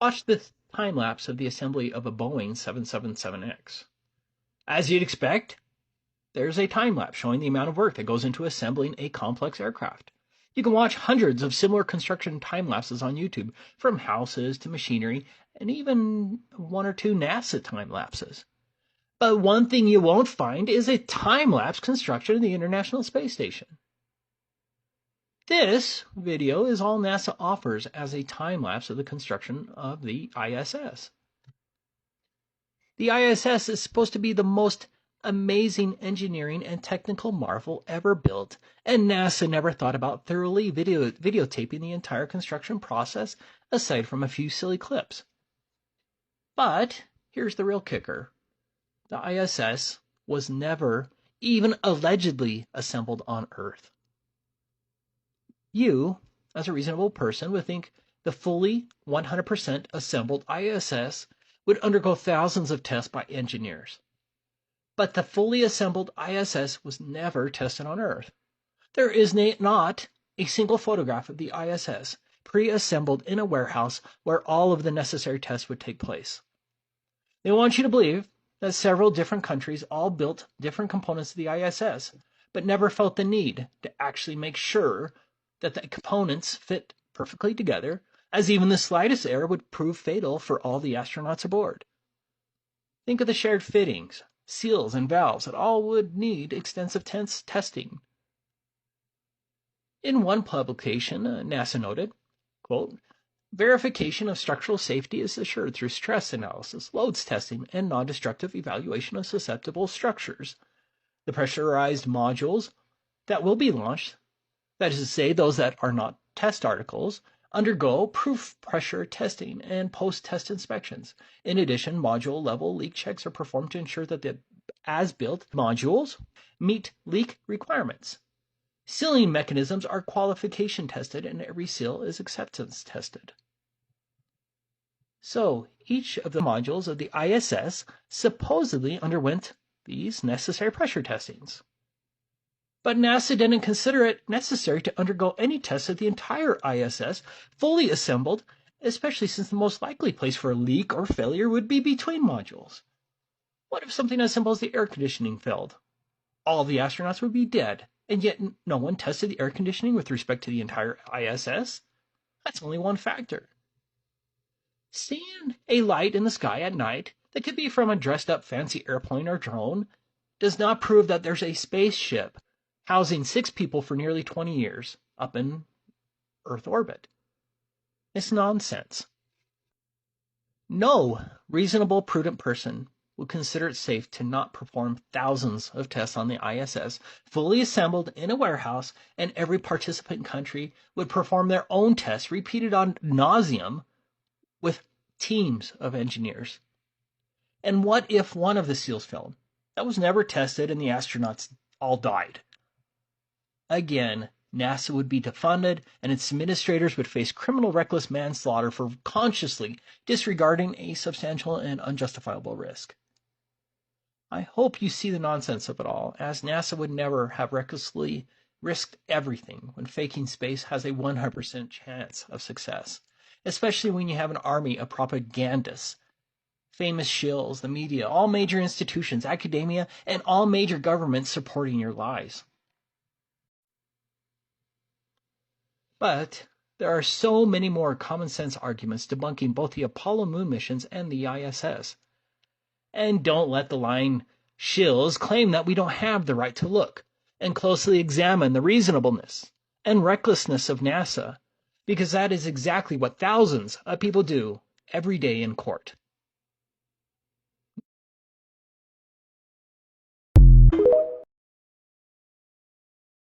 Watch this time lapse of the assembly of a Boeing 777X. As you'd expect, there's a time lapse showing the amount of work that goes into assembling a complex aircraft. You can watch hundreds of similar construction time lapses on YouTube, from houses to machinery, and even one or two NASA time lapses. But one thing you won't find is a time lapse construction of the International Space Station. This video is all NASA offers as a time lapse of the construction of the ISS. The ISS is supposed to be the most amazing engineering and technical marvel ever built, and NASA never thought about thoroughly videotaping the entire construction process, aside from a few silly clips. But here's the real kicker. The ISS was never even allegedly assembled on Earth. You, as a reasonable person, would think the fully 100% assembled ISS would undergo thousands of tests by engineers. But the fully assembled ISS was never tested on Earth. There is not a single photograph of the ISS pre-assembled in a warehouse where all of the necessary tests would take place. They want you to believe that several different countries all built different components of the ISS, but never felt the need to actually make sure that the components fit perfectly together, as even the slightest error would prove fatal for all the astronauts aboard. Think of the shared fittings, seals, and valves that all would need extensive testing. In one publication, NASA noted, quote, verification of structural safety is assured through stress analysis, loads testing, and non-destructive evaluation of susceptible structures. The pressurized modules that will be launched, that is to say, those that are not test articles, undergo proof pressure testing and post-test inspections. In addition, module-level leak checks are performed to ensure that the as-built modules meet leak requirements. Sealing mechanisms are qualification tested, and every seal is acceptance tested. So, each of the modules of the ISS supposedly underwent these necessary pressure testings. But NASA didn't consider it necessary to undergo any tests of the entire ISS fully assembled, especially since the most likely place for a leak or failure would be between modules. What if something as simple as the air conditioning failed? All the astronauts would be dead, and yet no one tested the air conditioning with respect to the entire ISS? That's only one factor. Seeing a light in the sky at night that could be from a dressed-up fancy airplane or drone does not prove that there's a spaceship housing 6 people for nearly 20 years up in Earth orbit. It's nonsense. No reasonable, prudent person would consider it safe to not perform thousands of tests on the ISS, fully assembled in a warehouse, and every participant country would perform their own tests, repeated ad nauseum, with teams of engineers. And what if one of the seals failed? That was never tested, and the astronauts all died. Again, NASA would be defunded, and its administrators would face criminal reckless manslaughter for consciously disregarding a substantial and unjustifiable risk. I hope you see the nonsense of it all, as NASA would never have recklessly risked everything when faking space has a 100% chance of success, especially when you have an army of propagandists, famous shills, the media, all major institutions, academia, and all major governments supporting your lies. But there are so many more common sense arguments debunking both the Apollo moon missions and the ISS. And don't let the lying shills claim that we don't have the right to look and closely examine the reasonableness and recklessness of NASA, because that is exactly what thousands of people do every day in court.